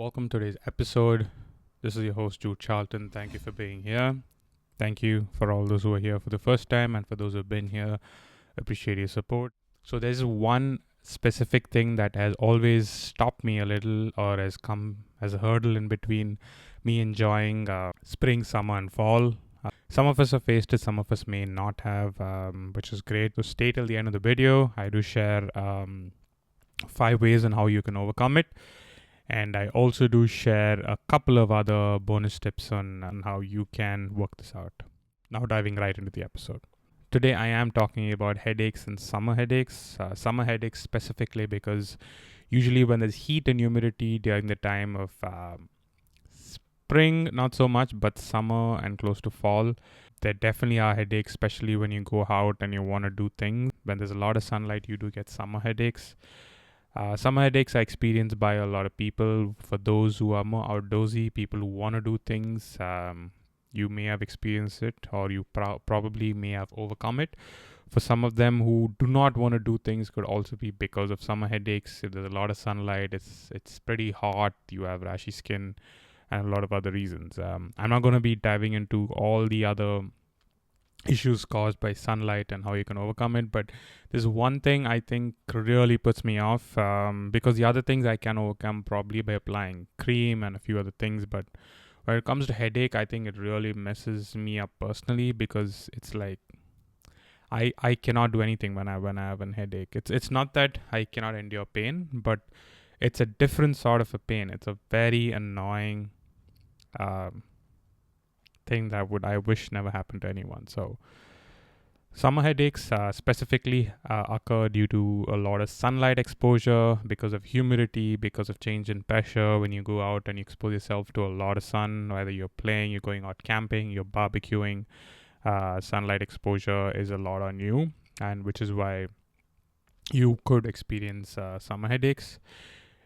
Welcome to today's episode. This is your host, Jude Charlton. Thank you for being here. Thank you for all those who are here for the first time and for those who have been here. Appreciate your support. So, there's one specific thing that has always stopped me a little or has come as a hurdle in between me enjoying spring, summer, and fall. Some of us have faced it, some of us may not have, which is great. So, stay till the end of the video. I do share 5 ways on how you can overcome it. And I also do share a couple of other bonus tips on how you can work this out. Now, diving right into the episode. Today, I am talking about headaches and summer headaches. Summer headaches specifically because usually when there's heat and humidity during the time of spring, not so much, but summer and close to fall, there definitely are headaches, especially when you go out and you want to do things. When there's a lot of sunlight, you do get summer headaches. Summer headaches are experienced by a lot of people. For those who are more outdoorsy, people who want to do things, you may have experienced it or you probably may have overcome it. For some of them who do not want to do things, could also be because of summer headaches. If there's a lot of sunlight, it's pretty hot, you have rashy skin, and a lot of other reasons. I'm not going to be diving into all the other issues caused by sunlight and how you can overcome it, but there's one thing I think really puts me off, because the other things I can overcome probably by applying cream and a few other things, but when it comes to headache, I think it really messes me up personally, because it's like I cannot do anything when I have a headache. It's not that I cannot endure pain, but it's a different sort of a pain. It's a very annoying thing that I wish never happened to anyone. So summer headaches specifically occur due to a lot of sunlight exposure, because of humidity, because of change in pressure. When you go out and you expose yourself to a lot of sun, whether you're playing, you're going out camping, you're barbecuing, sunlight exposure is a lot on you, and which is why you could experience summer headaches.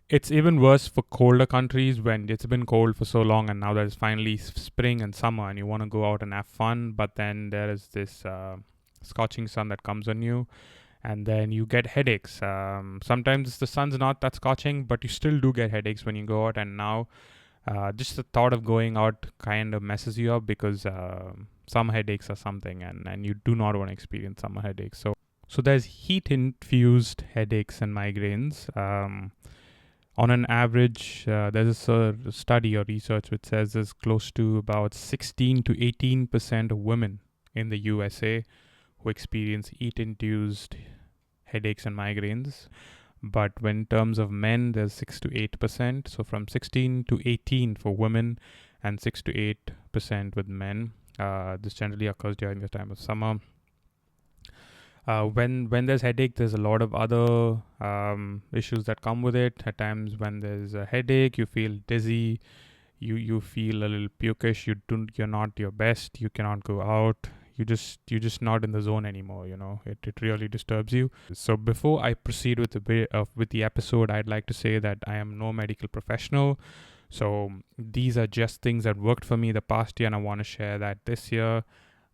It's even worse for colder countries when it's been cold for so long and now there's finally spring and summer and you want to go out and have fun, but then there is this scorching sun that comes on you and then you get headaches. Sometimes the sun's not that scorching, but you still do get headaches when you go out, and now just the thought of going out kind of messes you up, because summer headaches are something, and you do not want to experience summer headaches. So there's heat-infused headaches and migraines. On an average, there's a study or research which says there's close to about 16 to 18% of women in the USA who experience heat-induced headaches and migraines. But when in terms of men, there's 6 to 8%. So from 16 to 18 for women and 6 to 8% with men. This generally occurs during the time of summer. When there's headache, there's a lot of other issues that come with it. At times when there's a headache, you feel dizzy, you feel a little pukish, you're not your best, you cannot go out, you're just not in the zone anymore. It really disturbs you. So before I proceed with the episode, I'd like to say that I am no medical professional. So these are just things that worked for me the past year, and I want to share that this year.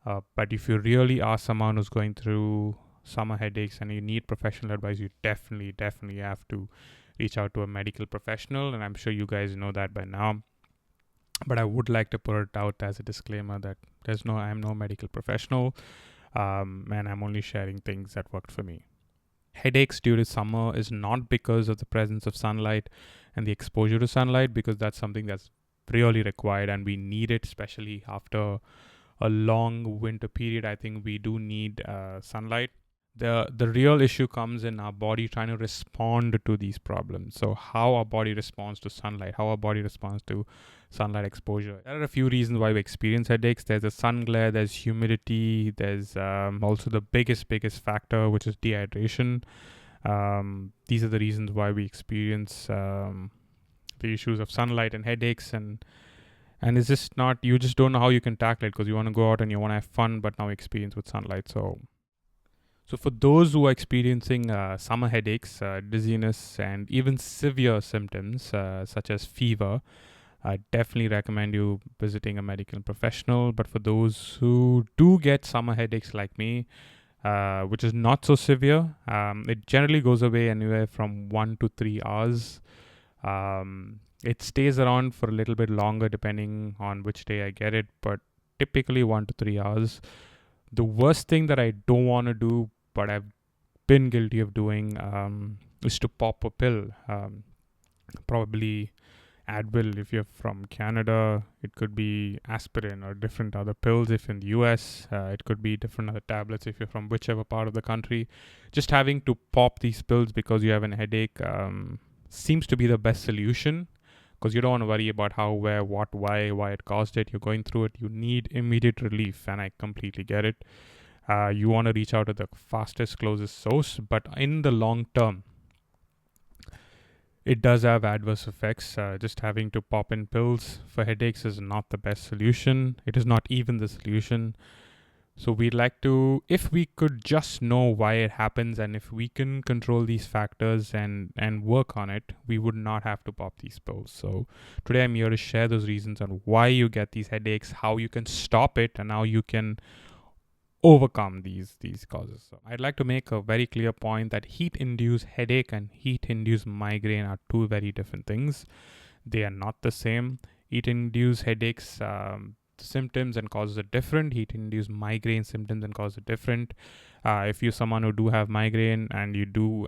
But if you really are someone who's going through summer headaches and you need professional advice, you definitely have to reach out to a medical professional. And I'm sure you guys know that by now. But I would like to put it out as a disclaimer that I'm no medical professional, and I'm only sharing things that worked for me. Headaches due to summer is not because of the presence of sunlight and the exposure to sunlight, because that's something that's really required and we need it, especially after a long winter period. I think we do need sunlight. The real issue comes in our body trying to respond to these problems. So how our body responds to sunlight, how our body responds to sunlight exposure. There are a few reasons why we experience headaches. There's the sun glare, there's humidity, there's also the biggest factor, which is dehydration. These are the reasons why we experience the issues of sunlight and headaches, and it's just not, you just don't know how you can tackle it, because you want to go out and you want to have fun, but now experience with sunlight. So for those who are experiencing summer headaches, dizziness, and even severe symptoms such as fever, I definitely recommend you visiting a medical professional. But for those who do get summer headaches like me, which is not so severe, it generally goes away anywhere from 1 to 3 hours. It stays around for a little bit longer depending on which day I get it, but typically 1 to 3 hours. The worst thing that I don't want to do, but I've been guilty of doing, is to pop a pill. Probably Advil if you're from Canada. It could be aspirin or different other pills if in the US. It could be different other tablets if you're from whichever part of the country. Just having to pop these pills because you have a headache seems to be the best solution, because you don't want to worry about how, where, what, why it caused it. You're going through it. You need immediate relief, and I completely get it. You want to reach out to the fastest, closest source, but in the long term, it does have adverse effects. Just having to pop in pills for headaches is not the best solution. It is not even the solution. So we'd like to, if we could just know why it happens, and if we can control these factors and work on it, we would not have to pop these pills. So today I'm here to share those reasons on why you get these headaches, how you can stop it, and how you can overcome these causes. So I'd like to make a very clear point that heat-induced headache and heat-induced migraine are two very different things. They are not the same. Heat-induced headaches, symptoms and causes are different. Heat-induced migraine symptoms and causes are different. If you're someone who do have migraine and you do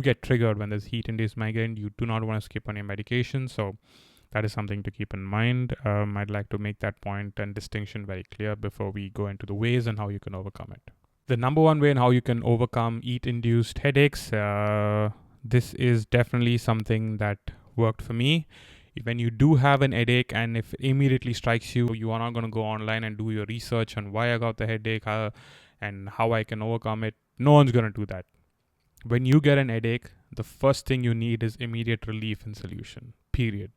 get triggered when there's heat-induced migraine, you do not want to skip on your medication. So that is something to keep in mind. I'd like to make that point and distinction very clear before we go into the ways and how you can overcome it. The number one way in how you can overcome heat-induced headaches, this is definitely something that worked for me. When you do have an headache and if it immediately strikes you, you are not going to go online and do your research on why I got the headache and how I can overcome it. No one's going to do that. When you get an headache, the first thing you need is immediate relief and solution, period.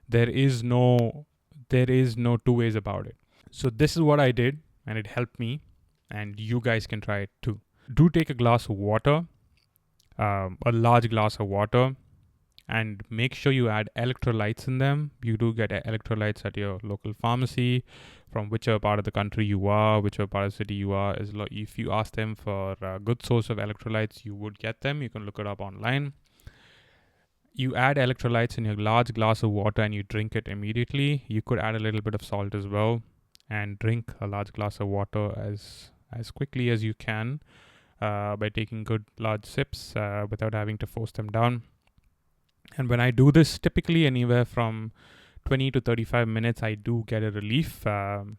There is no two ways about it. So this is what I did, and it helped me, and you guys can try it too. Do take a glass of water, a large glass of water, and make sure you add electrolytes in them. You do get electrolytes at your local pharmacy from whichever part of the country you are, whichever part of the city you are. If you ask them for a good source of electrolytes, you would get them. You can look it up online. You add electrolytes in your large glass of water and you drink it immediately. You could add a little bit of salt as well and drink a large glass of water as quickly as you can by taking good large sips without having to force them down. And when I do this, typically anywhere from 20 to 35 minutes, I do get a relief from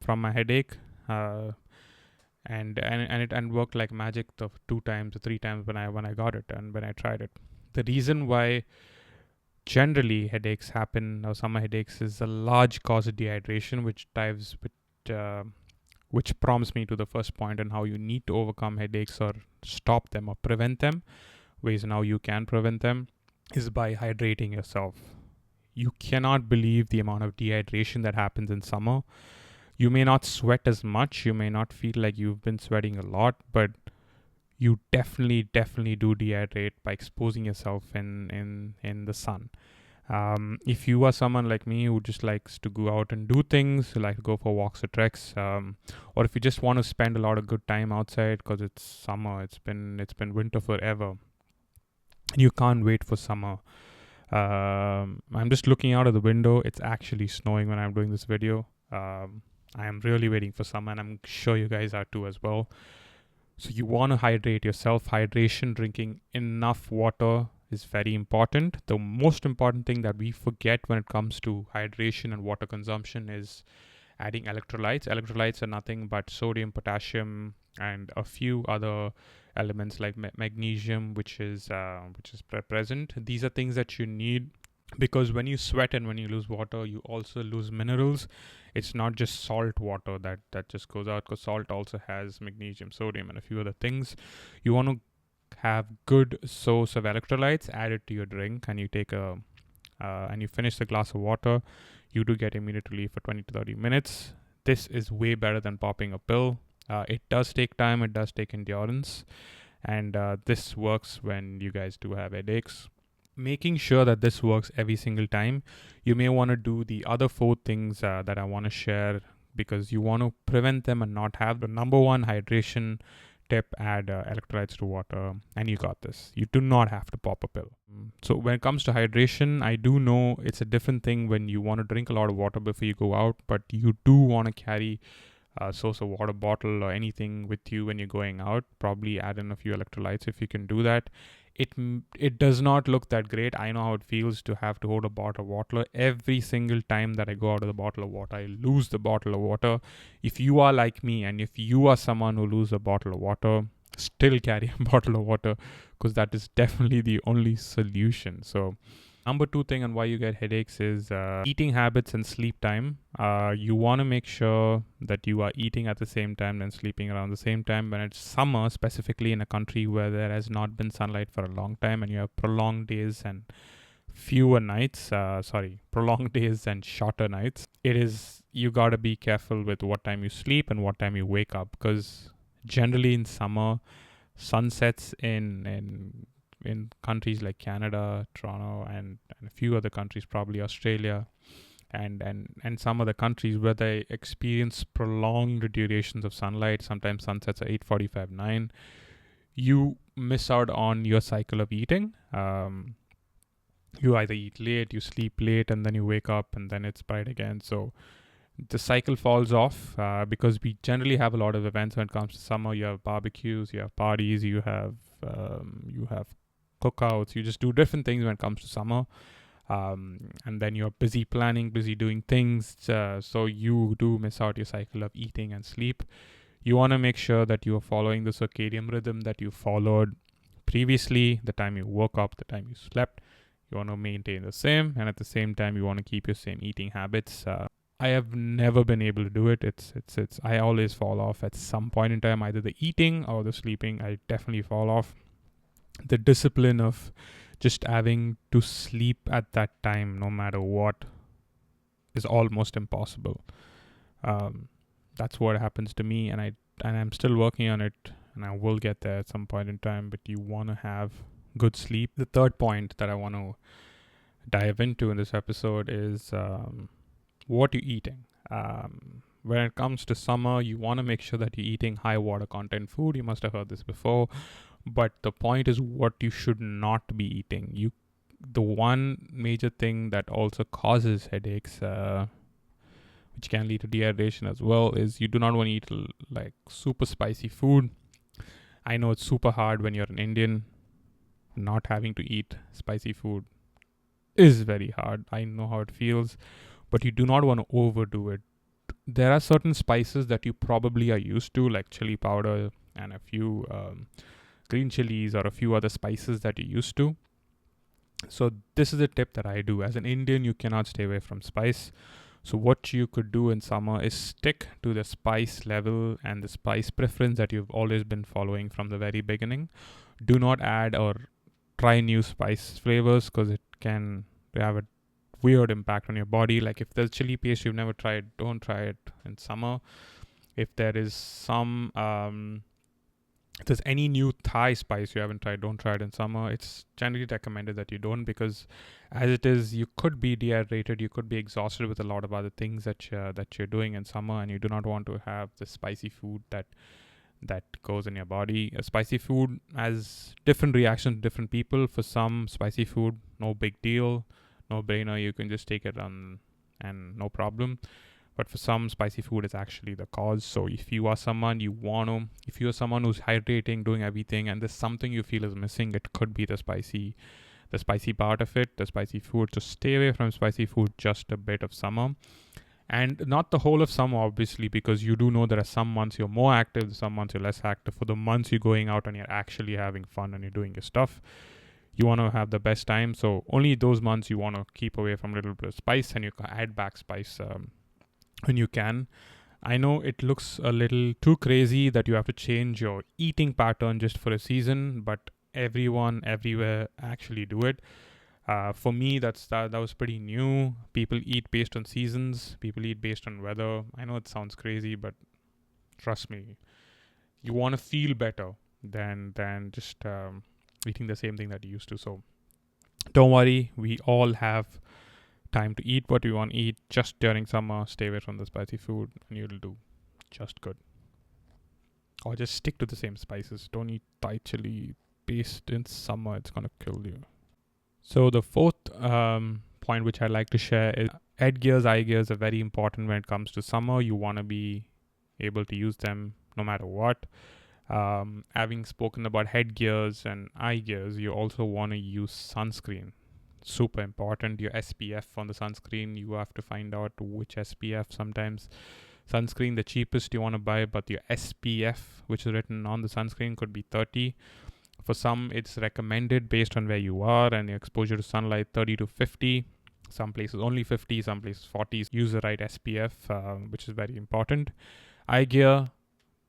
my headache. And it worked like magic the 2 times or 3 times when I got it and when I tried it. The reason why generally headaches happen, or summer headaches, is a large cause of dehydration, which prompts me to the first point on how you need to overcome headaches or stop them or prevent them. Ways on how you can prevent them is by hydrating yourself. You cannot believe the amount of dehydration that happens in summer. You may not sweat as much, you may not feel like you've been sweating a lot, but you definitely do dehydrate by exposing yourself in the sun. If you are someone like me who just likes to go out and do things, like go for walks or treks, or if you just want to spend a lot of good time outside because it's summer, it's been winter forever, and you can't wait for summer. I'm just looking out of the window. It's actually snowing when I'm doing this video. I am really waiting for summer, and I'm sure you guys are too as well. So you want to hydrate yourself. Hydration, drinking enough water is very important. The most important thing that we forget when it comes to hydration and water consumption is adding electrolytes. Electrolytes are nothing but sodium, potassium, and a few other elements like magnesium, which is present. These are things that you need because when you sweat and when you lose water, you also lose minerals. It's not just salt water that just goes out, because salt also has magnesium, sodium, and a few other things. You want to have good source of electrolytes added to your drink, and you take and you finish the glass of water. You do get immediate relief for 20 to 30 minutes. This is way better than popping a pill. It does take time, it does take endurance, and this works when you guys do have headaches. Making sure that this works every single time, you may want to do the other 4 things that I want to share, because you want to prevent them and not have the number one: hydration, tip, add electrolytes to water, and you got this. You do not have to pop a pill. So when it comes to hydration, I do know it's a different thing when you want to drink a lot of water before you go out, but you do want to carry a source of water bottle or anything with you when you're going out. Probably add in a few electrolytes if you can do that. It does not look that great. I know how it feels to have to hold a bottle of water. Every single time that I go out of the bottle of water, I lose the bottle of water. If you are like me and if you are someone who loses a bottle of water, still carry a bottle of water, because that is definitely the only solution. So number 2 thing on why you get headaches is eating habits and sleep time. You want to make sure that you are eating at the same time and sleeping around the same time. When it's summer, specifically in a country where there has not been sunlight for a long time and you have prolonged days and prolonged days and shorter nights, you got to be careful with what time you sleep and what time you wake up, because generally in summer, sunsets in countries like Canada, Toronto, and a few other countries, probably Australia, and some other countries where they experience prolonged durations of sunlight. Sometimes sunsets are 8:45, 9. You miss out on your cycle of eating. You either eat late, you sleep late, and then you wake up, and then it's bright again. So the cycle falls off because we generally have a lot of events when it comes to summer. You have barbecues, you have parties, you have cookouts. You just do different things when it comes to summer, and then you're busy planning, busy doing things, so you do miss out your cycle of eating and sleep. You want to make sure that you are following the circadian rhythm that you followed previously. The time you woke up, the time you slept, you want to maintain the same, and at the same time you want to keep your same eating habits. I have never been able to do it. It's I always fall off at some point in time, either the eating or the sleeping. I definitely fall off. The discipline of just having to sleep at that time, no matter what, is almost impossible. That's what happens to me, and I'm still working on it, and I will get there at some point in time. But you want to have good sleep. The third point that I want to dive into in this episode is what you're eating. When it comes to summer, you want to make sure that you're eating high water content food. You must have heard this before, but the point is what you should not be eating. The one major thing that also causes headaches, which can lead to dehydration as well, is you do not want to eat like super spicy food. I know it's super hard when you're an Indian. Not having to eat spicy food is very hard. I know how it feels, but you do not want to overdo it. There are certain spices that you probably are used to, like chili powder and a few green chilies or a few other spices that you're used to. So this is a tip that I do. As an Indian, you cannot stay away from spice. So what you could do in summer is stick to the spice level and the spice preference that you've always been following from the very beginning. Do not add or try new spice flavors, because it can have a weird impact on your body. Like if there's chili paste you've never tried, don't try it in summer. If there is if there's any new Thai spice you haven't tried, don't try it in summer. It's generally recommended that you don't, because as it is, you could be dehydrated, you could be exhausted with a lot of other things that you're doing in summer, and you do not want to have the spicy food that goes in your body. Spicy food has different reactions to different people. For some, spicy food, no big deal, no brainer, you can just take it on and no problem. But for some, spicy food is actually the cause. So if you are someone who's hydrating, doing everything, and there's something you feel is missing, it could be the spicy part of it, the spicy food. So stay away from spicy food just a bit of summer. And not the whole of summer, obviously, because you do know there are some months you're more active, some months you're less active. For the months you're going out and you're actually having fun and you're doing your stuff, you want to have the best time. So only those months you want to keep away from a little bit of spice, and you can add back spice when you can. I know it looks a little too crazy that you have to change your eating pattern just for a season, but everyone everywhere actually do it. For me, that was pretty new. People eat based on seasons. People eat based on weather. I know it sounds crazy, but trust me, you want to feel better than just eating the same thing that you used to. So don't worry, we all have time to eat what we want to eat. Just during summer, stay away from the spicy food, and you'll do just good. or just stick to the same spices. Don't eat Thai chili paste in summer, it's gonna kill you. So the fourth point which I like to share is head gears, eye gears are very important when it comes to summer. You want to be able to use them no matter what. Having spoken about head gears and eye gears, you also want to use sunscreen. Super important. Your SPF on the sunscreen, you have to find out which SPF. Sometimes sunscreen, the cheapest you want to buy, but your SPF, which is written on the sunscreen, could be 30. For some, it's recommended based on where you are and your exposure to sunlight, 30 to 50. Some places only 50, some places 40. Use the right SPF, which is very important. Eye gear,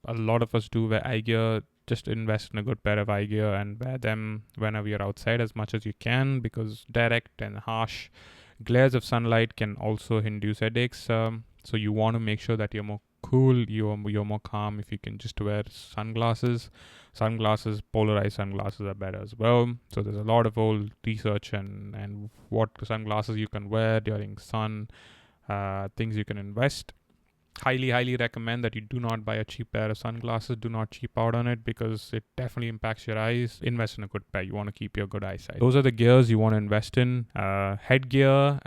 a lot of us do wear eye gear. Just invest in a good pair of eye gear and wear them whenever you're outside as much as you can, because direct and harsh glares of sunlight can also induce headaches. So you want to make sure that you're more cool, you're more calm if you can just wear sunglasses. Polarized sunglasses are better as well. So there's a lot of old research and what sunglasses you can wear during sun, things you can invest. Highly recommend that you do not buy a cheap pair of sunglasses. Do not cheap out on it because it definitely impacts your eyes. Invest in a good pair. You want to keep your good eyesight. Those are the gears you want to invest in. Headgear,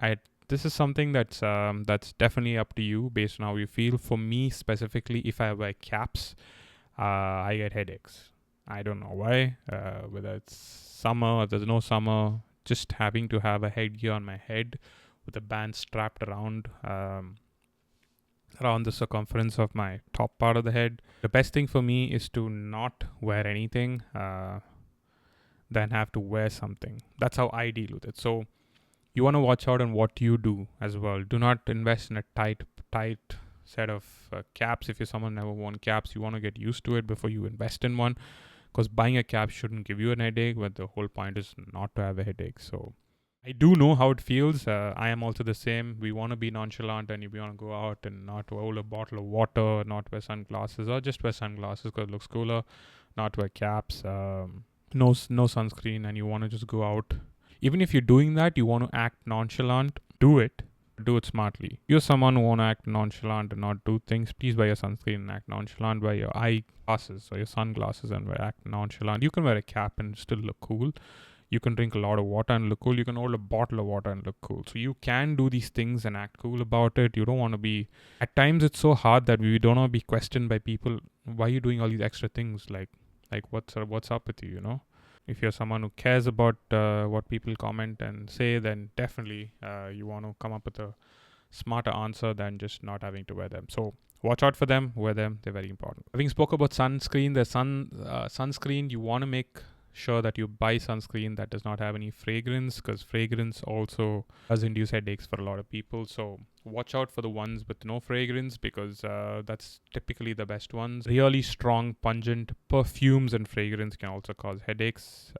this is something that's definitely up to you based on how you feel. For me specifically, if I wear caps, I get headaches. I don't know why. Whether it's summer or there's no summer, just having to have a headgear on my head with a band strapped around the circumference of my top part of the head. The best thing for me is to not wear anything, than have to wear something. That's how I deal with it. So you want to watch out on what you do as well. Do not invest in a tight set of caps. If you're someone never worn caps, you want to get used to it before you invest in one, because buying a cap shouldn't give you an headache, but the whole point is not to have a headache. So I do know how it feels. I am also the same. We want to be nonchalant and we want to go out and not hold a bottle of water, not wear sunglasses, or just wear sunglasses because it looks cooler, not wear caps, no sunscreen, and you want to just go out. Even if you're doing that, you want to act nonchalant, do it smartly. You're someone who want to act nonchalant and not do things, please wear your sunscreen and act nonchalant. Wear your eye glasses or your sunglasses and act nonchalant. You can wear a cap and still look cool. You can drink a lot of water and look cool. You can hold a bottle of water and look cool. So you can do these things and act cool about it. You don't want to be... At times it's so hard that we don't want to be questioned by people. Why are you doing all these extra things? Like what's up with you, you know? If you're someone who cares about what people comment and say, then definitely you want to come up with a smarter answer than just not having to wear them. So watch out for them, wear them. They're very important. Having spoke about sunscreen, sunscreen, you want to make sure that you buy sunscreen that does not have any fragrance, because fragrance also does induce headaches for a lot of people. So watch out for the ones with no fragrance, because that's typically the best ones. Really strong, pungent perfumes and fragrance can also cause headaches.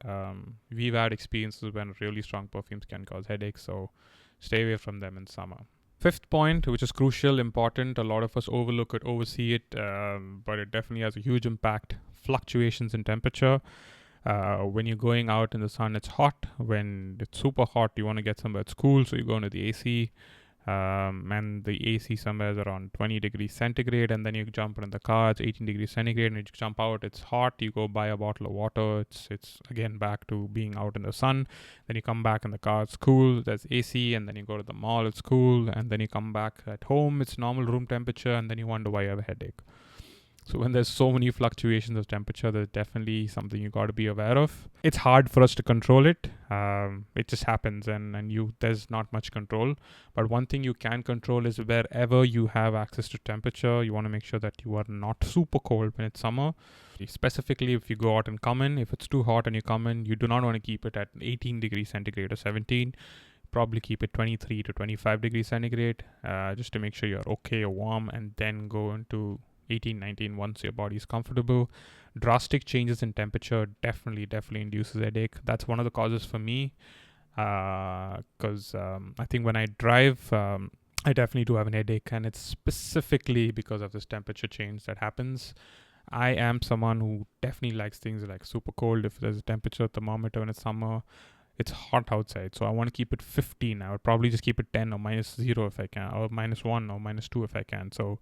We've had experiences when really strong perfumes can cause headaches, so stay away from them in summer. Fifth point, which is crucial, important, a lot of us overlook it, oversee it, but it definitely has a huge impact. Fluctuations in temperature. When you're going out in the sun, it's hot. When it's super hot, you want to get somewhere it's cool, so you go into the AC. And the AC somewhere is around 20 degrees centigrade, and then you jump in the car, it's 18 degrees centigrade, and you jump out, it's hot, you go buy a bottle of water, it's again back to being out in the sun. Then you come back in the car, it's cool, there's AC, and then you go to the mall, it's cool, and then you come back at home, it's normal room temperature, and then you wonder why you have a headache. So when there's so many fluctuations of temperature, there's definitely something you got to be aware of. It's hard for us to control it. It just happens, and there's not much control. But one thing you can control is wherever you have access to temperature, you want to make sure that you are not super cold when it's summer. Specifically, if you go out and come in, if it's too hot and you come in, you do not want to keep it at 18 degrees centigrade or 17. Probably keep it 23 to 25 degrees centigrade, just to make sure you're okay or warm, and then go into 18, 19 once your body is comfortable. Drastic changes in temperature definitely induces headache. That's one of the causes for me, because I think when I drive, I definitely do have an headache, and it's specifically because of this temperature change that happens. I am someone who definitely likes things like super cold. If there's a temperature thermometer and it's summer, it's hot outside, so I want to keep it 15. I would probably just keep it 10 or -0 if I can, or -1 or -2 if I can. So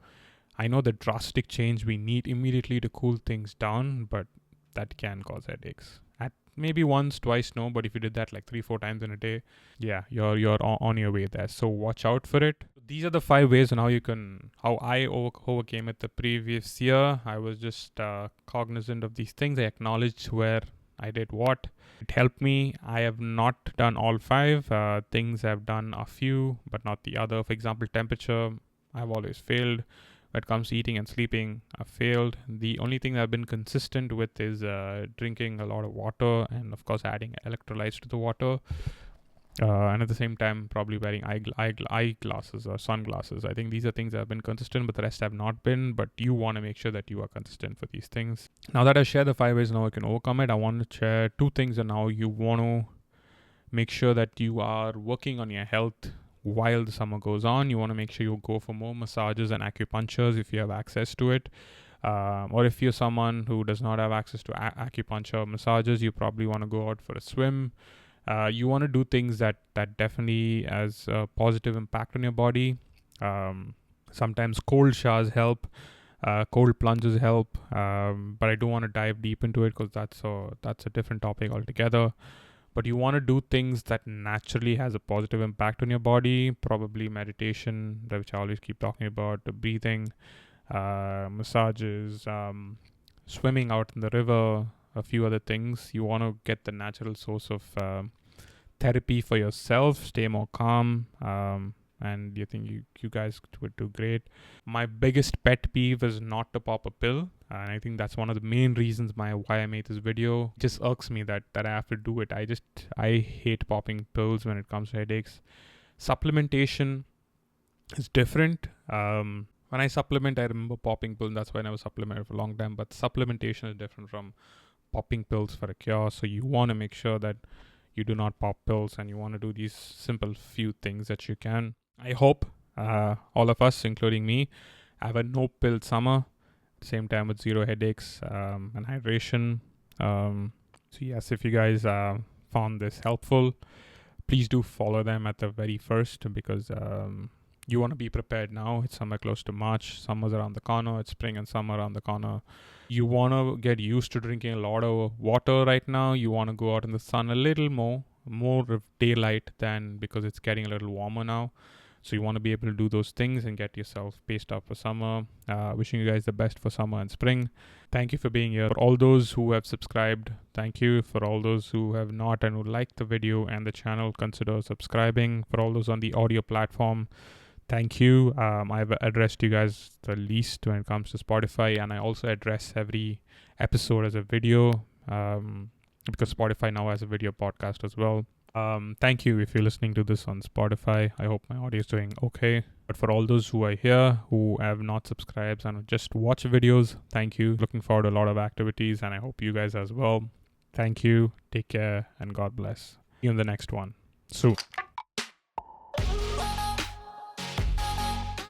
I know the drastic change we need immediately to cool things down, but that can cause headaches. At maybe once, twice, no, but if you did that like 3-4 times in a day, yeah, you're on your way there. So watch out for it. These are the 5 ways on how I overcame it the previous year. I was just cognizant of these things. I acknowledged where I did what. It helped me. I have not done all 5 things. I've done a few, but not the other. For example, temperature, I've always failed. When it comes to eating and sleeping, I've failed. The only thing I've been consistent with is drinking a lot of water, and of course adding electrolytes to the water. And at the same time, probably wearing eyeglasses or sunglasses. I think these are things that have been consistent, but the rest have not been. But you want to make sure that you are consistent for these things. Now that I share the 5 ways now I can overcome it, I want to share 2 things. And now you want to make sure that you are working on your health while the summer goes on. You want to make sure you go for more massages and acupunctures if you have access to it. Or if you're someone who does not have access to acupuncture or massages, you probably want to go out for a swim. You want to do things that definitely has a positive impact on your body. Sometimes cold showers help, cold plunges help, but I don't want to dive deep into it because that's a different topic altogether. But you want to do things that naturally has a positive impact on your body, probably meditation, which I always keep talking about, the breathing, massages, swimming out in the river, a few other things. You want to get the natural source of therapy for yourself, stay more calm, and you think you guys would do great. My biggest pet peeve is not to pop a pill, and I think that's one of the main reasons why I made this video. It just irks me that I have to do it. I hate popping pills when it comes to headaches. Supplementation is different. When I supplement, I remember popping pills. That's why I never supplemented for a long time. But supplementation is different from popping pills for a cure. So you want to make sure that you do not pop pills, and you want to do these simple few things that you can. I hope all of us, including me, have a no pill summer. At the same time with 0 headaches and hydration. So yes, if you guys found this helpful, please do follow them at the very first, because you want to be prepared now. It's summer close to March. Summer's around the corner. It's spring and summer around the corner. You want to get used to drinking a lot of water right now. You want to go out in the sun a little more of daylight than, because it's getting a little warmer now. So you want to be able to do those things and get yourself paced up for summer. Wishing you guys the best for summer and spring. Thank you for being here. For all those who have subscribed, thank you. For all those who have not and who like the video and the channel, consider subscribing. For all those on the audio platform, thank you. I've addressed you guys the least when it comes to Spotify, and I also address every episode as a video because Spotify now has a video podcast as well. Thank you if you're listening to this on Spotify. I hope my audio is doing okay. But for all those who are here who have not subscribed and just watch videos, thank you. Looking forward to a lot of activities, and I hope you guys as well. Thank you. Take care, and God bless. See you in the next one soon.